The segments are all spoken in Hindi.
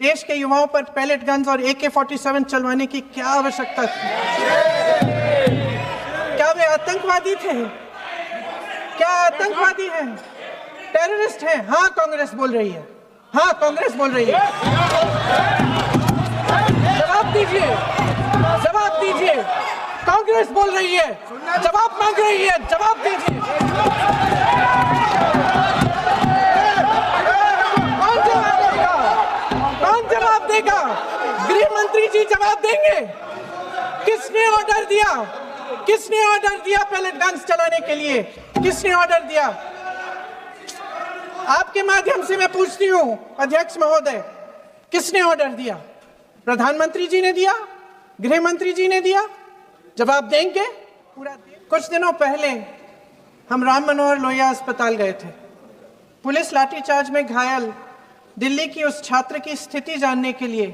देश के युवाओं पर पैलेट गन्स और AK-47 चलवाने की क्या आवश्यकता थी? क्या वे आतंकवादी थे? क्या आतंकवादी हैं? टेररिस्ट हैं? हाँ, कांग्रेस बोल रही है। हाँ, कांग्रेस बोल रही है। जवाब दीजिए, जवाब दीजिए। कांग्रेस बोल रही है, जवाब मांग रही है, जवाब दीजिए। गृह मंत्री जी जवाब देंगे। किसने ऑर्डर दिया? किसने ऑर्डर दिया पैलेट गन्स चलाने के लिए? किसने ऑर्डर दिया? आपके माध्यम से मैं पूछती हूं अध्यक्ष महोदय, किसने ऑर्डर दिया? प्रधानमंत्री जी ने दिया? गृह मंत्री जी ने दिया? जवाब देंगे? कुछ दिनों पहले हम राम मनोहर लोहिया अस्पताल गए थे। पुलिस लाठीचार्ज में घायल दिल्ली की उस छात्र की स्थिति जानने के लिए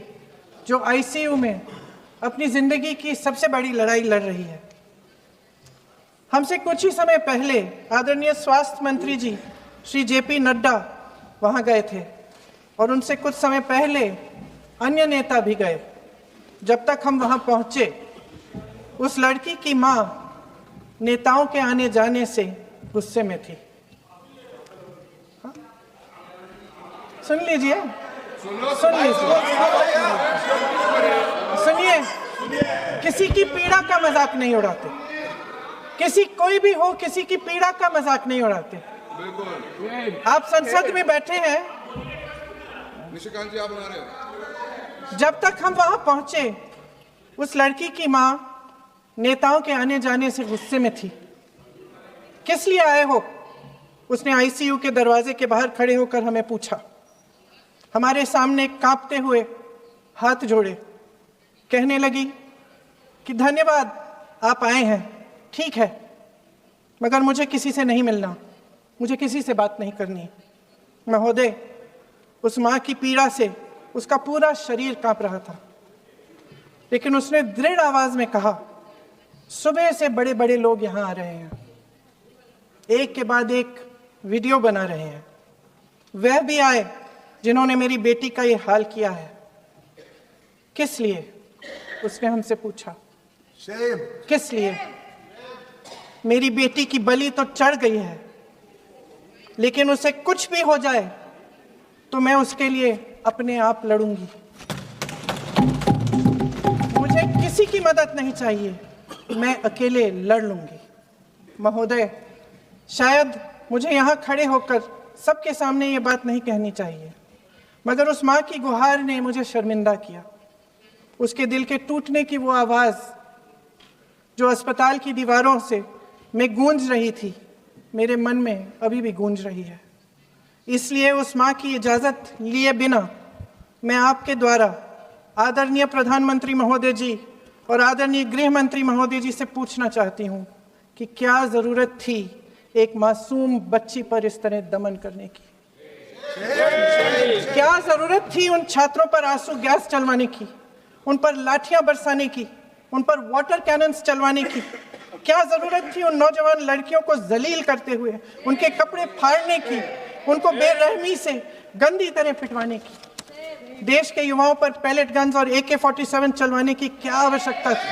जो ICU में अपनी जिंदगी की सबसे बड़ी लड़ाई लड़ रही है। हमसे कुछ ही समय पहले आदरणीय स्वास्थ्य मंत्री जी श्री JP नड्डा वहां गए थे और उनसे कुछ समय पहले अन्य नेता भी गए। जब तक हम वहां पहुंचे, उस लड़की की मां नेताओं के आने जाने से गुस्से में थी। सुन लीजिए, सुनिए, किसी की पीड़ा का मजाक नहीं उड़ाते। कोई भी हो, किसी की पीड़ा का मजाक नहीं उड़ाते। आप संसद में बैठे हैं। निशिकांत जी, आप बना रहे हो। जब तक हम वहां पहुंचे, उस लड़की की मां नेताओं के आने जाने से गुस्से में थी। किस लिए आए हो? उसने ICU के दरवाजे के बाहर खड़े होकर हमें पूछा। हमारे सामने कांपते हुए हाथ जोड़े कहने लगी कि धन्यवाद, आप आए हैं, ठीक है, मगर मुझे किसी से नहीं मिलना, मुझे किसी से बात नहीं करनी। महोदय, उस मां की पीड़ा से उसका पूरा शरीर कांप रहा था, लेकिन उसने दृढ़ आवाज में कहा, सुबह से बड़े बड़े लोग यहां आ रहे हैं, एक के बाद एक वीडियो बना रहे हैं। वह भी आए जिन्होंने मेरी बेटी का ये हाल किया है। किस लिए? उसने हमसे पूछा। किस लिए? मेरी बेटी की बलि तो चढ़ गई है, लेकिन उसे कुछ भी हो जाए तो मैं उसके लिए अपने आप लड़ूंगी। मुझे किसी की मदद नहीं चाहिए, मैं अकेले लड़ लूंगी। महोदय, शायद मुझे यहां खड़े होकर सबके सामने ये बात नहीं कहनी चाहिए, मगर उस मां की गुहार ने मुझे शर्मिंदा किया। उसके दिल के टूटने की वो आवाज जो अस्पताल की दीवारों से में गूंज रही थी, मेरे मन में अभी भी गूंज रही है। इसलिए उस मां की इजाजत लिए बिना मैं आपके द्वारा आदरणीय प्रधानमंत्री महोदय जी और आदरणीय गृह मंत्री महोदय जी से पूछना चाहती हूं कि क्या जरूरत थी एक मासूम बच्ची पर इस तरह दमन करने की? क्या जरूरत थी उन छात्रों पर आंसू गैस चलवाने की, उन पर लाठियां बरसाने की, उन पर वाटर कैनन्स चलवाने की? क्या जरूरत थी उन नौजवान लड़कियों को जलील करते हुए उनके कपड़े फाड़ने की, उनको बेरहमी से गंदी तरह पिटवाने की? देश के युवाओं पर पैलेट गन्स और AK-47 चलवाने की क्या आवश्यकता थी?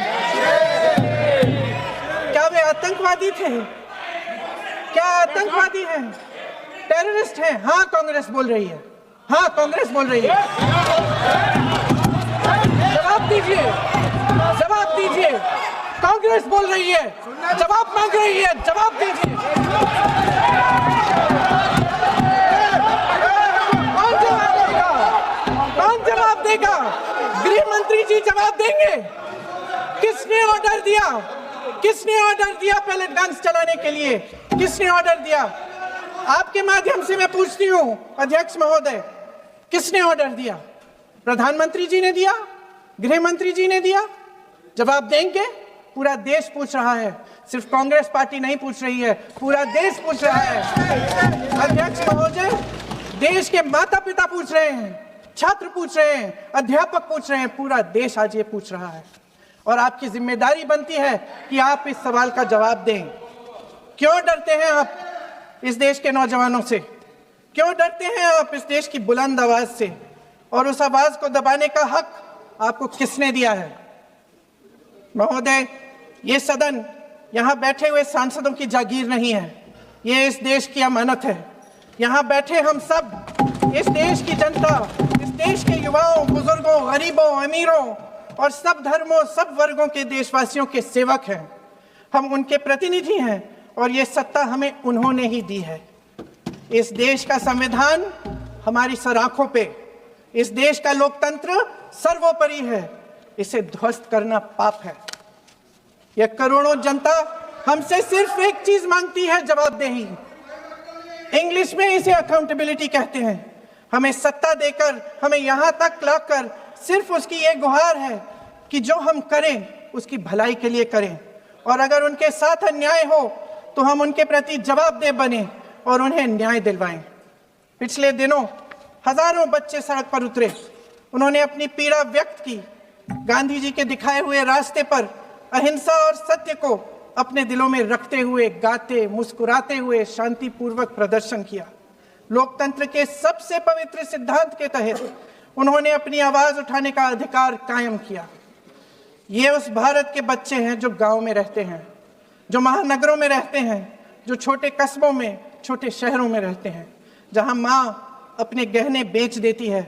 क्या वे आतंकवादी थे? क्या आतंकवादी हैं? टेररिस्ट हैं? हाँ, कांग्रेस बोल रही है। हाँ, कांग्रेस बोल रही है। जवाब दीजिए, जवाब दीजिए। कांग्रेस बोल रही है, जवाब मांग रही है, जवाब दीजिए। कौन जवाब देगा? कौन जवाब देगा? गृह मंत्री जी जवाब देंगे। किसने ऑर्डर दिया? किसने ऑर्डर दिया पैलेट गन्स चलाने के लिए? किसने ऑर्डर दिया? आपके माध्यम से मैं पूछती हूं अध्यक्ष महोदय, किसने ऑर्डर दिया? प्रधानमंत्री जी ने दिया? गृह मंत्री जी ने दिया? जवाब देंगे? पूरा देश पूछ रहा है, सिर्फ कांग्रेस पार्टी नहीं पूछ रही है, पूरा देश पूछ रहा है। अध्यक्ष महोदय, देश के माता पिता पूछ रहे हैं, छात्र पूछ रहे हैं, अध्यापक पूछ रहे हैं, पूरा देश आज ये पूछ रहा है और आपकी जिम्मेदारी बनती है कि आप इस सवाल का जवाब दें। क्यों डरते हैं आप इस देश के नौजवानों से? क्यों डरते हैं आप इस देश की बुलंद आवाज से? और उस आवाज को दबाने का हक आपको किसने दिया है? महोदय, ये सदन यहाँ बैठे हुए सांसदों की जागीर नहीं है, ये इस देश की अमानत है। यहाँ बैठे हम सब इस देश की जनता, इस देश के युवाओं, बुजुर्गों, गरीबों, अमीरों और सब धर्मों, सब वर्गों के देशवासियों के सेवक हैं। हम उनके प्रतिनिधि हैं और ये सत्ता हमें उन्होंने ही दी है। इस देश का संविधान हमारी सर आंखों पे, इस देश का लोकतंत्र सर्वोपरि है, इसे ध्वस्त करना पाप है। यह करोड़ों जनता हमसे सिर्फ एक चीज मांगती है, जवाबदेही। इंग्लिश में इसे अकाउंटेबिलिटी कहते हैं। हमें सत्ता देकर, हमें यहां तक लाकर सिर्फ उसकी ये गुहार है कि जो हम करें उसकी भलाई के लिए करें, और अगर उनके साथ अन्याय हो तो हम उनके प्रति जवाबदेह बने और उन्हें न्याय दिलवाएं। पिछले दिनों हजारों बच्चे सड़क पर उतरे, उन्होंने अपनी पीड़ा व्यक्त की, गांधी जी के दिखाए हुए रास्ते पर अहिंसा और सत्य को अपने दिलों में रखते हुए, गाते, मुस्कुराते हुए शांतिपूर्वक प्रदर्शन किया। लोकतंत्र के सबसे पवित्र सिद्धांत के तहत उन्होंने अपनी आवाज उठाने का अधिकार कायम किया। ये उस भारत के बच्चे हैं जो गांव में रहते हैं, जो महानगरों में रहते हैं, जो छोटे कस्बों में, छोटे शहरों में रहते हैं, जहां माँ अपने गहने बेच देती है,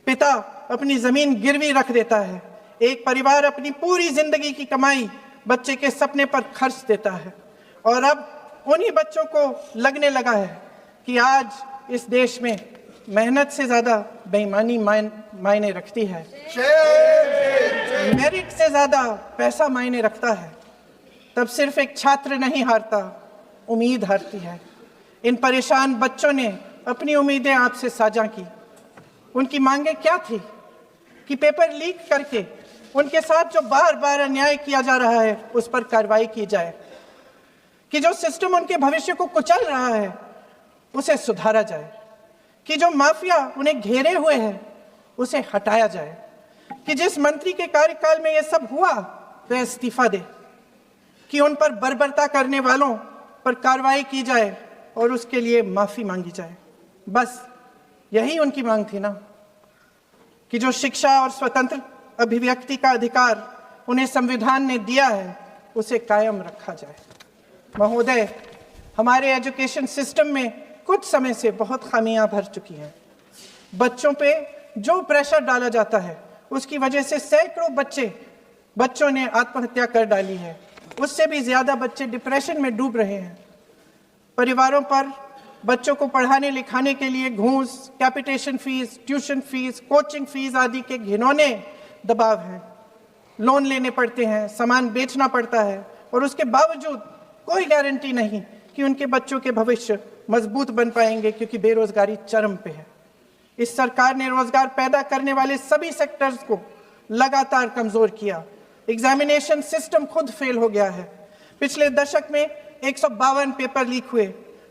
पिता अपनी जमीन गिरवी रख देता है, एक परिवार अपनी पूरी जिंदगी की कमाई बच्चे के सपने पर खर्च देता है। और अब उन्हीं बच्चों को लगने लगा है कि आज इस देश में मेहनत से ज्यादा बेईमानी मायने रखती है, मेरिट से ज्यादा पैसा मायने रखता है। तब सिर्फ एक छात्र नहीं हारता, उम्मीद हारती है। इन परेशान बच्चों ने अपनी उम्मीदें आपसे साझा की। उनकी मांगे क्या थी? कि पेपर लीक करके उनके साथ जो बार बार अन्याय किया जा रहा है उस पर कार्रवाई की जाए, कि जो सिस्टम उनके भविष्य को कुचल रहा है उसे सुधारा जाए, कि जो माफिया उन्हें घेरे हुए है उसे हटाया जाए, कि जिस मंत्री के कार्यकाल में यह सब हुआ वह इस्तीफा दे, कि उन पर बर्बरता करने वालों पर कार्रवाई की जाए और उसके लिए माफी मांगी जाए। बस यही उनकी मांग थी ना, कि जो शिक्षा और स्वतंत्र अभिव्यक्ति का अधिकार उन्हें संविधान ने दिया है उसे कायम रखा जाए। महोदय, हमारे एजुकेशन सिस्टम में कुछ समय से बहुत खामियां भर चुकी हैं। बच्चों पे जो प्रेशर डाला जाता है उसकी वजह से सैकड़ों बच्चों ने आत्महत्या कर डाली है। उससे भी ज्यादा बच्चे डिप्रेशन में डूब रहे हैं। परिवारों पर बच्चों को पढ़ाने लिखाने के लिए घूस, capitation fees, tuition fees, coaching fees आदि के घिनौने दबाव हैं। लोन लेने पड़ते हैं, सामान बेचना पड़ता है और उसके बावजूद कोई गारंटी नहीं कि उनके बच्चों के भविष्य मजबूत बन पाएंगे, क्योंकि बेरोजगारी चरम पे है। इस सरकार ने रोजगार पैदा करने वाले सभी सेक्टर्स को लगातार कमजोर किया। एग्जामिनेशन सिस्टम खुद फेल हो गया है। पिछले दशक में 152 पेपर लीक हुए,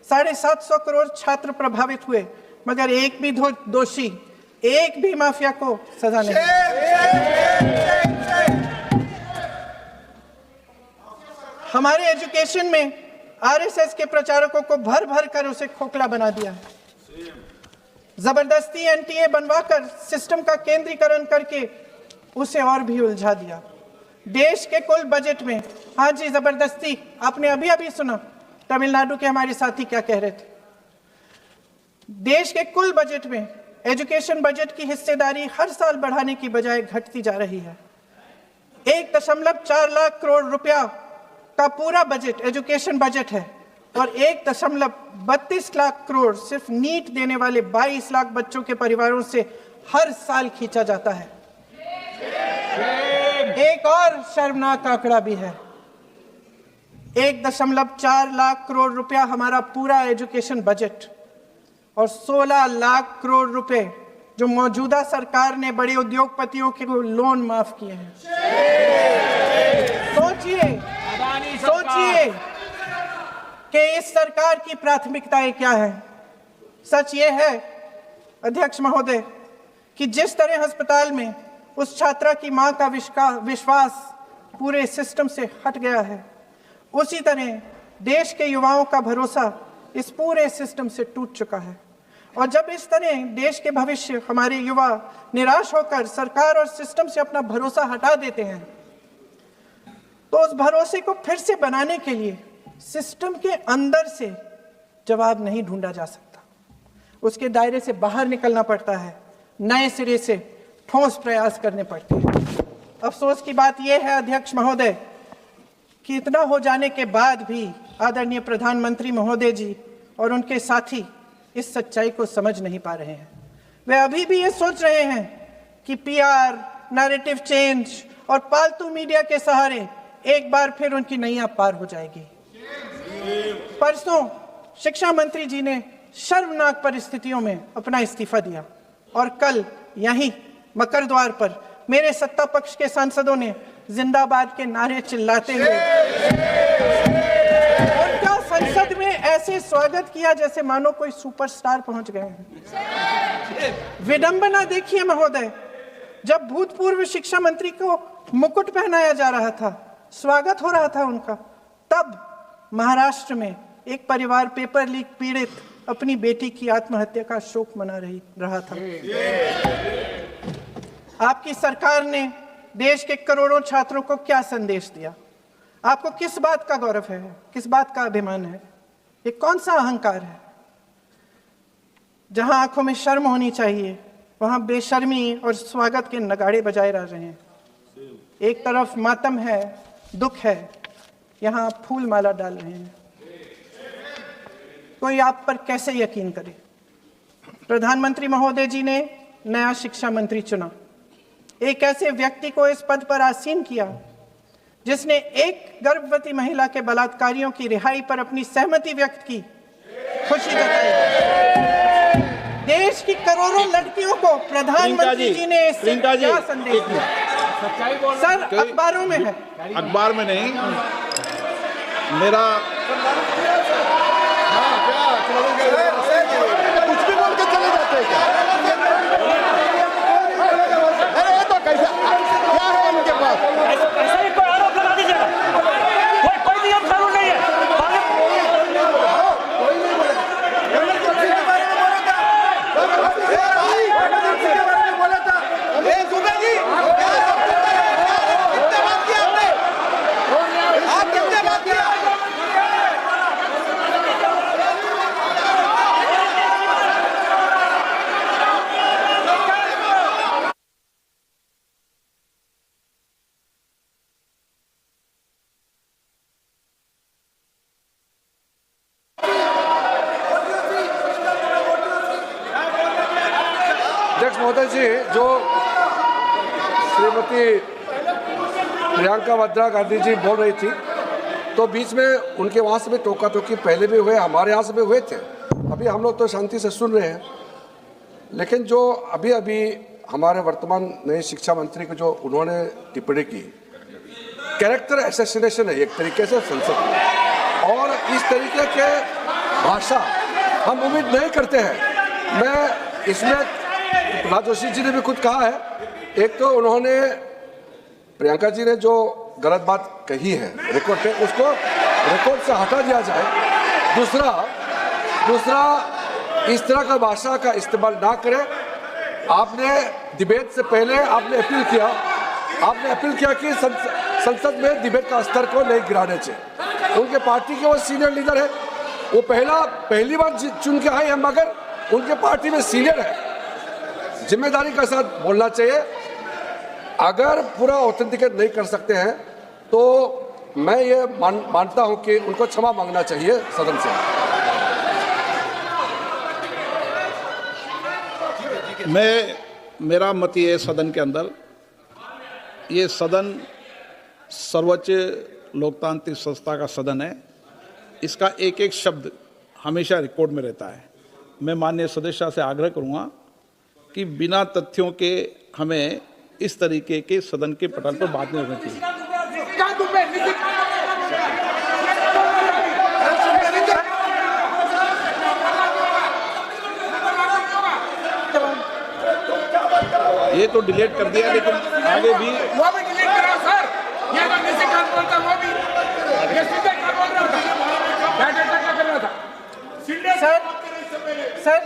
750 करोड़ छात्र प्रभावित हुए, मगर एक भी दोषी, एक भी माफिया को सजा नहीं। हमारे एजुकेशन में आरएसएस के प्रचारकों को भर भर कर उसे खोखला बना दिया है। जबरदस्ती एनटीए बनवाकर सिस्टम का केंद्रीकरण करके उसे और भी उलझा दिया। देश के कुल बजट में, हाँ जी जबरदस्ती, आपने अभी अभी सुना तमिलनाडु के हमारे साथी क्या कह रहे थे। देश के कुल बजट में एजुकेशन बजट की हिस्सेदारी हर साल बढ़ाने की बजाय घटती जा रही है। 1.4 लाख करोड़ रुपया का पूरा बजट एजुकेशन बजट है और 1.32 लाख करोड़ सिर्फ नीट देने वाले 22 लाख बच्चों के परिवारों से हर साल खींचा जाता है। एक और शर्मनाक आंकड़ा भी है। 1.4 लाख करोड़ रुपया हमारा पूरा एजुकेशन बजट और 16 लाख करोड़ रुपए जो मौजूदा सरकार ने बड़े उद्योगपतियों के लोन माफ किए हैं। सोचिए कि इस सरकार की प्राथमिकताएं क्या हैं। सच ये है अध्यक्ष महोदय कि जिस तरह अस्पताल में उस छात्रा की मां का विश्वास पूरे सिस्टम से हट गया है, उसी तरह देश के युवाओं का भरोसा इस पूरे सिस्टम से टूट चुका है और जब इस तरह देश के भविष्य, हमारे युवा निराश होकर सरकार और सिस्टम से अपना भरोसा हटा देते हैं, तो उस भरोसे को फिर से बनाने के लिए सिस्टम के अंदर से जवाब नहीं ढूंढा जा सकता। उसके दायरे से बाहर निकलना पड़ता है, नए सिरे से ठोस प्रयास करने पड़ते हैं। अफसोस की बात यह है अध्यक्ष महोदय कि इतना हो जाने के बाद भी आदरणीय प्रधानमंत्री महोदय जी और उनके साथी इस सच्चाई को समझ नहीं पा रहे हैं। वे अभी भी ये सोच रहे हैं कि पीआर, नैरेटिव चेंज और पालतू मीडिया के सहारे एक बार फिर उनकी नैया पार हो जाएगी। परसों शिक्षा मंत्री जी ने शर्मनाक परिस्थितियों में अपना इस्तीफा दिया और कल यहीं मकर द्वार पर मेरे सत्ता पक्ष के सांसदों ने जिंदाबाद के नारे चिल्लाते हुए उनका संसद में ऐसे स्वागत किया जैसे मानो कोई सुपरस्टार पहुंच गए हैं। विडंबना देखिए महोदय, जब भूतपूर्व शिक्षा मंत्री को मुकुट पहनाया जा रहा था, स्वागत हो रहा था उनका, तब महाराष्ट्र में एक परिवार पेपर लीक पीड़ित अपनी बेटी की आत्महत्या का शोक मना रहा था। आपकी सरकार ने देश के करोड़ों छात्रों को क्या संदेश दिया? आपको किस बात का गौरव है, किस बात का अभिमान है? ये कौन सा अहंकार है? जहां आंखों में शर्म होनी चाहिए, वहां बेशर्मी और स्वागत के नगाड़े बजाए रह रहे हैं। एक तरफ मातम है, दुख है, यहां आप फूल माला डाल रहे हैं। कोई आप पर कैसे यकीन करे? प्रधानमंत्री महोदय जी ने नया शिक्षा मंत्री चुना, एक ऐसे व्यक्ति को इस पद पर आसीन किया जिसने एक गर्भवती महिला के बलात्कारियों की रिहाई पर अपनी सहमति व्यक्त की, खुशी जताई। देश की करोड़ों लड़कियों को प्रधानमंत्री जी ने इससे क्या संदेश दिया? सर, अखबारों में है। अखबार में नहीं, मेरा कुछ भी बोल के चले जाते हैं क्या? अरे ये तो कैसा क्या है इनके पास? ऐसा ही कोई आरोप लगा दीजिएगा, कोई नियम कानून नहीं है। अध्यक्ष महोदय जी, जो श्रीमती प्रियंका वाड्रा गांधी जी बोल रही थी, तो बीच में उनके वहाँ से भी टोका टोकी पहले भी हुए, हमारे यहाँ से भी हुए थे। अभी हम लोग तो शांति से सुन रहे हैं, लेकिन जो अभी अभी हमारे वर्तमान नए शिक्षा मंत्री को जो उन्होंने टिप्पणी की, कैरेक्टर असैसिनेशन है एक तरीके से संसद में, और इस तरीके के भाषा हम उम्मीद नहीं करते हैं। मैं इसमें प्रहलाद जोशी जी ने भी खुद कहा है, एक तो उन्होंने प्रियंका जी ने जो गलत बात कही है रिकॉर्ड पे, उसको रिकॉर्ड से हटा दिया जाए। दूसरा इस तरह का भाषा का इस्तेमाल ना करें। आपने डिबेट से पहले आपने अपील किया कि संसद में डिबेट का स्तर को नहीं गिराने चाहिए। उनके पार्टी के वो सीनियर लीडर है, वो पहली बार चुन के आए हैं, मगर उनके पार्टी में सीनियर है, जिम्मेदारी के साथ बोलना चाहिए। अगर पूरा ऑथेंटिकेट नहीं कर सकते हैं तो मैं ये मानता हूं कि उनको क्षमा मांगना चाहिए सदन से। मेरा मत ये सदन के अंदर, ये सदन सर्वोच्च लोकतांत्रिक संस्था का सदन है, इसका एक एक शब्द हमेशा रिकॉर्ड में रहता है। मैं माननीय सदस्य से आग्रह करूंगा कि बिना तथ्यों के हमें इस तरीके के सदन के पटल पर बात नहीं होनी चाहिए। ये तो डिलीट कर दिया, लेकिन आगे भी वो भी डिलीट करा सर। ये तो किसी का बोलता वो भी ये सीधे का बोल रहा था, बैठक कर रहा था। सर,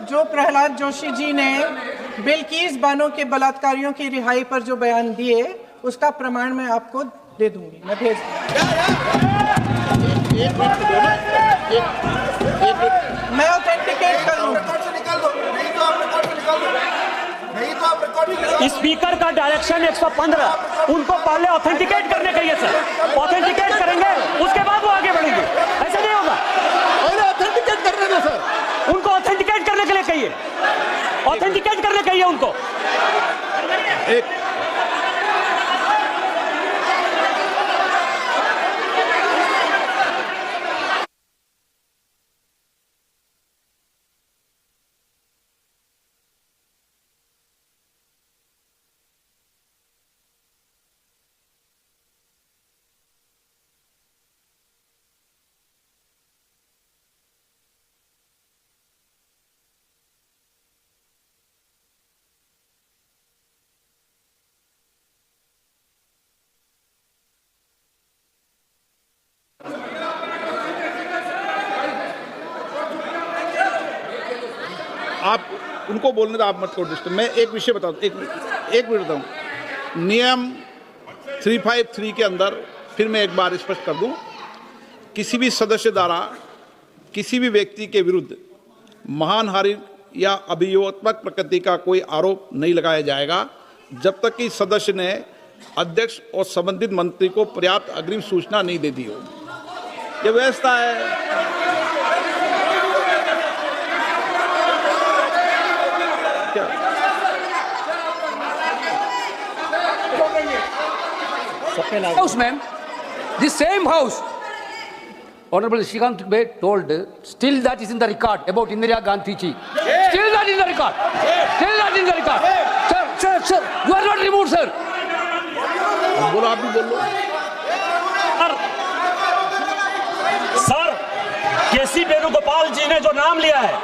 जो प्रहलाद जोशी जी ने बिल्किस बानो के बलात्कारियों की रिहाई पर जो बयान दिए, उसका प्रमाण मैं आपको दे दूंगी, मैं भेज मैं ऑथेंटिकेट कर लूंगा। स्पीकर का डायरेक्शन 115, उनको पहले ऑथेंटिकेट करने कहिए सर, ऑथेंटिकेट करेंगे उसके बाद वो आगे बढ़ेंगे, ऐसे नहीं होगा। ऑथेंटिकेट करने दो सर, उनको ऑथेंटिकेट करने के लिए कहिए, ऑथेंटिकेट करने कहिए उनको। आप उनको बोलने दो, आप मत करो डिस्टर्ब। मैं एक विषय बता दूं, एक मिनट बताऊं। नियम 353 के अंदर फिर मैं एक बार स्पष्ट कर दूं, किसी भी सदस्य द्वारा किसी भी व्यक्ति के विरुद्ध मानहानि या अभियोगात्मक प्रकृति का कोई आरोप नहीं लगाया जाएगा जब तक कि सदस्य ने अध्यक्ष और संबंधित मंत्री को पर्याप्त अग्रिम सूचना नहीं दे दी हो। यह व्यवस्था है। House, ma'am. The same house. Honorable Shrikant Dubey told, still that is in the record about Indira Gandhi ji. Still that in the record. Still that in the record. Sir, you are not removed, sir. बोलो, आप भी बोलो। सर, केसी वेणुगोपाल जी ने जो नाम लिया है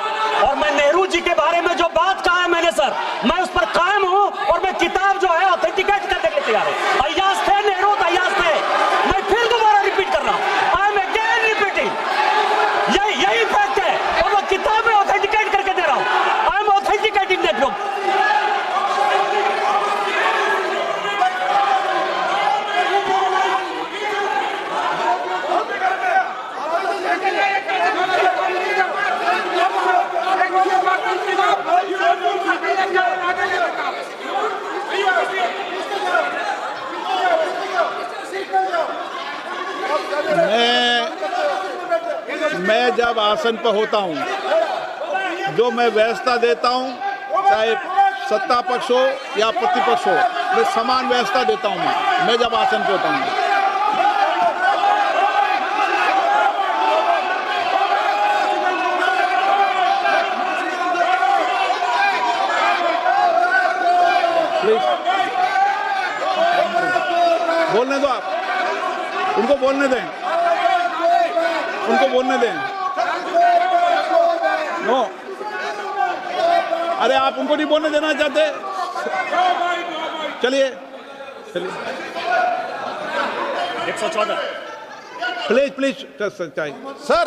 और मैं नेहरू जी के बारे में जो बात कहा है मैंने सर, मैं उस पर कायम हूं और मैं किताब जो है ऑथेंटिकेट करने के लिए तैयार हूं। अय्याज थे नेहरू, अय्याज थे। मैं फिर दोबारा रिपीट कर रहा हूं, आई एम अगेन रिपीटिंग, यही फैक्ट है और मैं किताब में ऑथेंटिकेट करके दे रहा हूं। I am authenticating that book. मैं जब आसन पर होता हूं, जो मैं व्यवस्था देता हूं, चाहे सत्ता पक्ष हो या प्रतिपक्ष हो, मैं समान व्यवस्था देता हूं। मैं जब आसन पर होता हूं, प्लीज बोलने दो, आप उनको बोलने दें, उनको बोलने दें। नो, अरे आप उनको नहीं बोलने देना चाहते, चलिए 114 प्लीज सर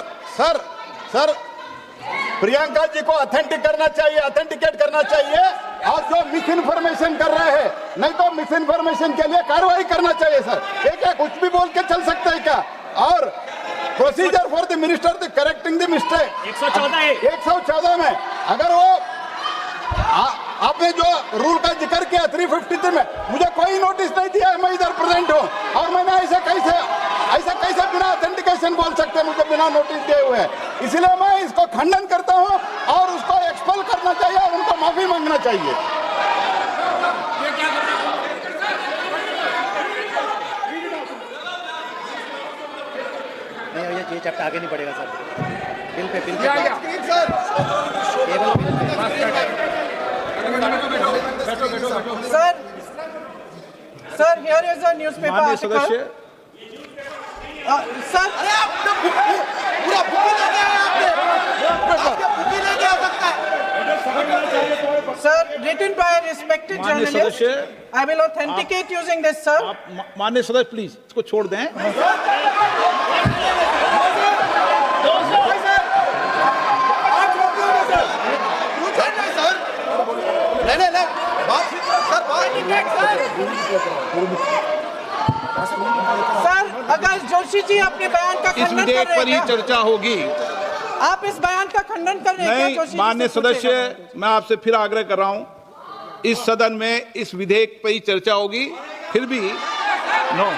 प्रियंका जी को ऑथेंटिक करना चाहिए, ऑथेंटिकेट करना चाहिए। और जो मिस इन्फॉर्मेशन कर रहे हैं, नहीं तो मिस इन्फॉर्मेशन के लिए कार्रवाई करना चाहिए सर। क्या कुछ भी बोल के चल सकता है क्या? और procedure for the minister the correcting the mistake 114 में अगर वो आपने जो रूल का जिक्र किया 353 में, मुझे कोई नोटिस नहीं दिया है, मैं इधर प्रेजेंट हूँ और मैंने ऐसा कैसे बिना ऑथेंटिकेशन बोल सकते, मुझे बिना नोटिस दिए हुए। इसलिए मैं इसको खंडन करता हूँ और उसको एक्सपेल करना चाहिए और उनको माफी मांगना चाहिए। ये चैप्टर आगे नहीं बढ़ेगा sir, bill pay sir here is a newspaper माननीय आर्टिकल। सदस्य, सर पूरा बुक ले गया सकता है। Sir, written by a respected माननीय journalist, सदस्य, I will authenticate using this, sir. आप माननीय सदस्य प्लीज इसको छोड़ दें। नहीं नहीं बात सर आकाश जोशी जी अपने बयान का इस खंडन विधेयक कर पर रहे ही हैं क्या? चर्चा होगी। आप इस बयान का खंडन कर रहे हैं क्या नहीं, जोशी जी? माननीय से पूछेगा। सदस्य, मैं आपसे फिर आग्रह कर रहा हूं, इस सदन में इस विधेयक पर ही चर्चा होगी। फिर भी नो,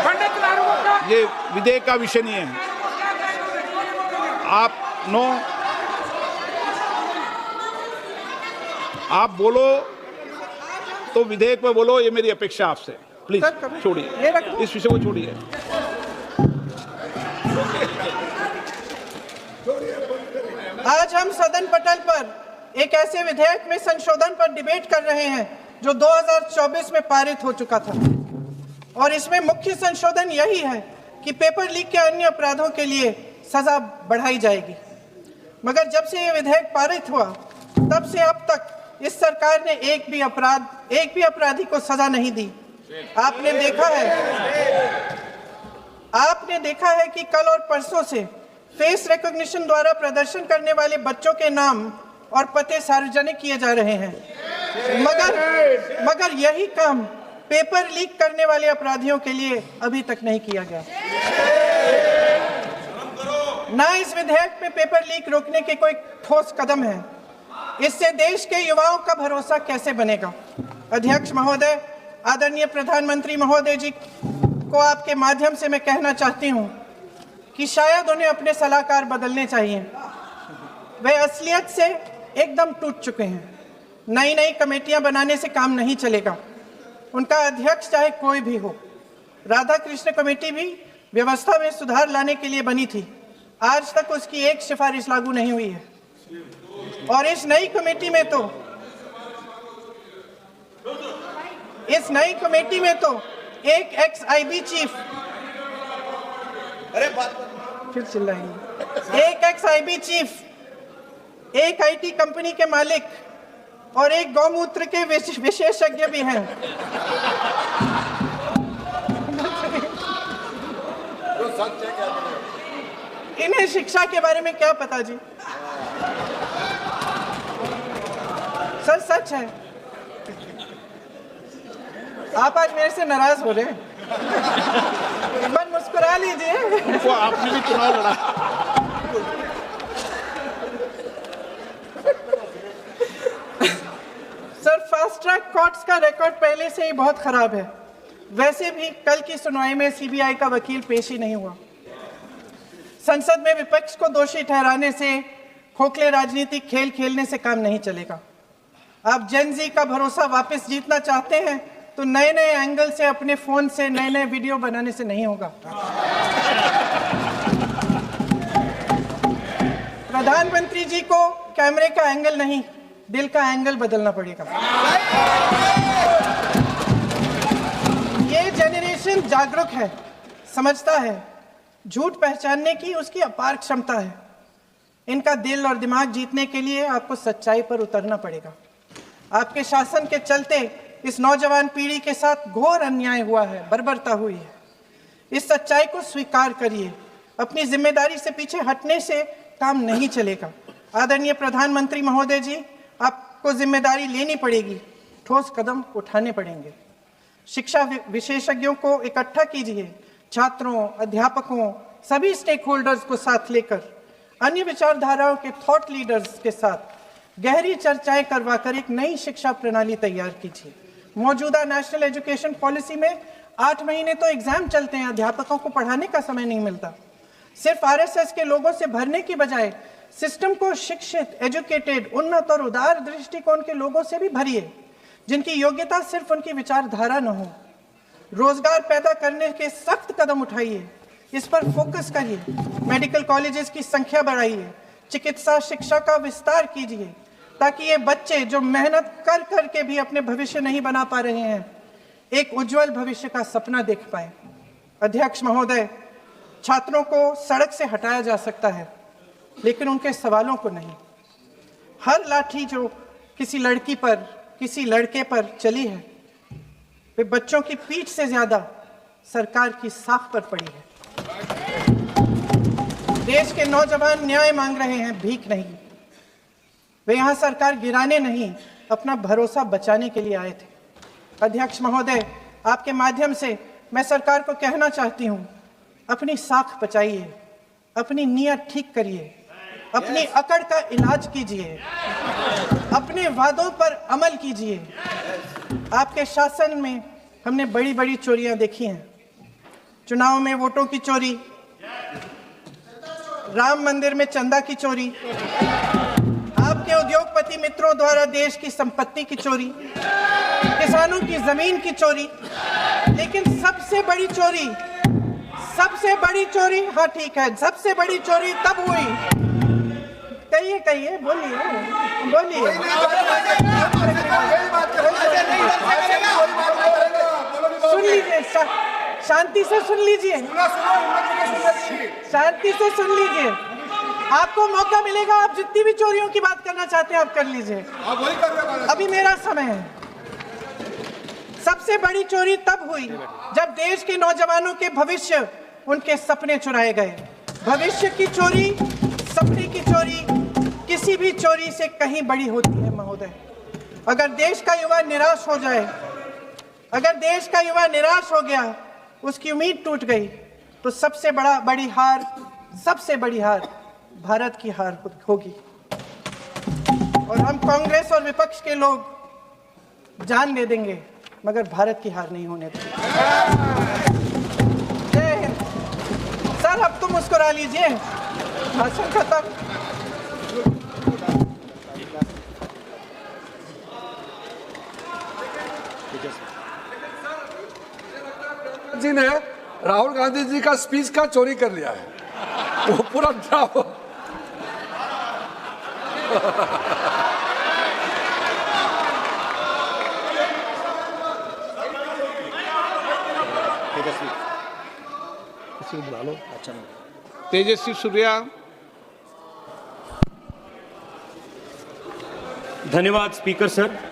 पंडित लालू का ये विधेयक का विषय नहीं है। आप नो, आप बोलो तो विधेयक पर बोलो, ये मेरी अपेक्षा आपसे। प्लीज सर, कभी- छोड़िए, ये रखो। इस विषय को छोड़िए। आज हम सदन पटल पर एक ऐसे विधेयक में संशोधन पर डिबेट कर रहे हैं जो 2024 में पारित हो चुका था, और इसमें मुख्य संशोधन यही है कि पेपर लीक के अन्य अपराधों के लिए सजा बढ़ाई जाएगी। मगर जब से यह विधेयक पारित हुआ तब से अब तक इस सरकार ने एक भी अपराधी को सजा नहीं दी। आपने देखा है कि कल और परसों से फेस रिकॉग्निशन द्वारा प्रदर्शन करने वाले बच्चों के नाम और पते सार्वजनिक किए जा रहे हैं, मगर यही काम पेपर लीक करने वाले अपराधियों के लिए अभी तक नहीं किया गया। ना इस विधेयक में पेपर लीक रोकने के कोई ठोस कदम है। इससे देश के युवाओं का भरोसा कैसे बनेगा? अध्यक्ष महोदय, आदरणीय प्रधानमंत्री महोदय जी को आपके माध्यम से मैं कहना चाहती हूं कि शायद उन्हें अपने सलाहकार बदलने चाहिए। वे असलियत से एकदम टूट चुके हैं। नई कमेटियां बनाने से काम नहीं चलेगा। उनका अध्यक्ष चाहे कोई भी हो। राधा कृष्ण कमेटी भी व्यवस्था में सुधार लाने के लिए बनी थी। आज तक उसकी एक सिफारिश लागू नहीं हुई है। और इस नई कमेटी में तो एक एक्स-आईबी चीफ, फिर चिल्लाएंगे, एक एक्स-आईबी चीफ, एक आईटी कंपनी के मालिक और एक गौमूत्र के विशेषज्ञ भी हैं। इन्हें शिक्षा के बारे में क्या पता जी? सर सच है। आप आज मेरे से नाराज हो रहे हैं। मन मुस्कुरा लीजिए। वो आपने भी चुनाव लड़ा। सर, फास्ट ट्रैक कोर्ट्स का रिकॉर्ड पहले से ही बहुत खराब है। वैसे भी कल की सुनवाई में सीबीआई का वकील पेश ही नहीं हुआ। संसद में विपक्ष को दोषी ठहराने से, खोखले राजनीतिक खेल खेलने से काम नहीं चलेगा। आप जेन जी का भरोसा वापस जीतना चाहते हैं तो नए एंगल से अपने फोन से नए वीडियो बनाने से नहीं होगा। प्रधानमंत्री जी को कैमरे का एंगल नहीं, दिल का एंगल बदलना पड़ेगा। ये जनरेशन जागरूक है, समझता है, झूठ पहचानने की उसकी अपार क्षमता है। इनका दिल और दिमाग जीतने के लिए आपको सच्चाई पर उतरना पड़ेगा। आपके शासन के चलते इस नौजवान पीढ़ी के साथ घोर अन्याय हुआ है, बर्बरता हुई है। इस सच्चाई को स्वीकार करिए। अपनी जिम्मेदारी से पीछे हटने से काम नहीं चलेगा। आदरणीय प्रधानमंत्री महोदय जी, आपको जिम्मेदारी लेनी पड़ेगी, ठोस कदम उठाने पड़ेंगे। शिक्षा विशेषज्ञों को इकट्ठा कीजिए, छात्रों, अध्यापकों, सभी स्टेक होल्डर्स को साथ लेकर, अन्य विचारधाराओं के थॉट लीडर्स के साथ गहरी चर्चाएं करवाकर एक नई शिक्षा प्रणाली तैयार कीजिए। मौजूदा नेशनल एजुकेशन पॉलिसी में 8 महीने तो एग्जाम चलते हैं, अध्यापकों को पढ़ाने का समय नहीं मिलता। सिर्फ आरएसएस के लोगों से भरने की बजाय सिस्टम को शिक्षित, एजुकेटेड, उन्नत और उदार दृष्टिकोण के लोगों से भी भरिए, जिनकी योग्यता सिर्फ उनकी विचारधारा न हो। रोजगार पैदा करने के सख्त कदम उठाइए, इस पर फोकस करिए। मेडिकल कॉलेजेस की संख्या बढ़ाइए, चिकित्सा शिक्षा का विस्तार कीजिए, ताकि ये बच्चे जो मेहनत कर कर के भी अपने भविष्य नहीं बना पा रहे हैं, एक उज्जवल भविष्य का सपना देख पाए। अध्यक्ष महोदय, छात्रों को सड़क से हटाया जा सकता है, लेकिन उनके सवालों को नहीं। हर लाठी जो किसी लड़की पर, किसी लड़के पर चली है, वे बच्चों की पीठ से ज्यादा सरकार की साख पर पड़ी है। देश के नौजवान न्याय मांग रहे हैं, भीख नहीं। वे यहाँ सरकार गिराने नहीं, अपना भरोसा बचाने के लिए आए थे। अध्यक्ष महोदय, आपके माध्यम से मैं सरकार को कहना चाहती हूँ, अपनी साख बचाइए, अपनी नीयत ठीक करिए, अपनी अकड़ का इलाज कीजिए, अपने वादों पर अमल कीजिए। आपके शासन में हमने बड़ी बड़ी चोरियां देखी हैं, चुनाव में वोटों की चोरी, राम मंदिर में चंदा की चोरी, आपके उद्योगपति मित्रों द्वारा देश की संपत्ति की चोरी, किसानों की जमीन की चोरी, लेकिन सबसे बड़ी चोरी, हाँ ठीक है, सबसे बड़ी चोरी तब हुई, कहिए बोलिए। सुन लीजिए, शांति से सुन लीजिए, शांति से सुन लीजिए। आपको मौका मिलेगा, आप जितनी भी चोरियों की बात करना चाहते हैं आप कर लीजिए, अभी मेरा समय है। सबसे बड़ी चोरी तब हुई जब देश के नौजवानों के भविष्य, उनके सपने चुराए गए। भविष्य की चोरी, सपने की चोरी किसी भी चोरी से कहीं बड़ी होती है महोदय। अगर देश का युवा निराश हो जाए, अगर देश का युवा निराश हो गया, उसकी उम्मीद टूट गई, तो सबसे बड़ी हार भारत की हार होगी। और हम कांग्रेस और विपक्ष के लोग जान दे देंगे, मगर भारत की हार नहीं होने देंगे। जय हिंद। सर अब तो मुस्कुरा लीजिए, भाषण खत्म। जी ने राहुल गांधी जी का स्पीच का चोरी कर लिया है, वो पूरा ड्रामा। तेजस्वी सूर्या। धन्यवाद स्पीकर सर।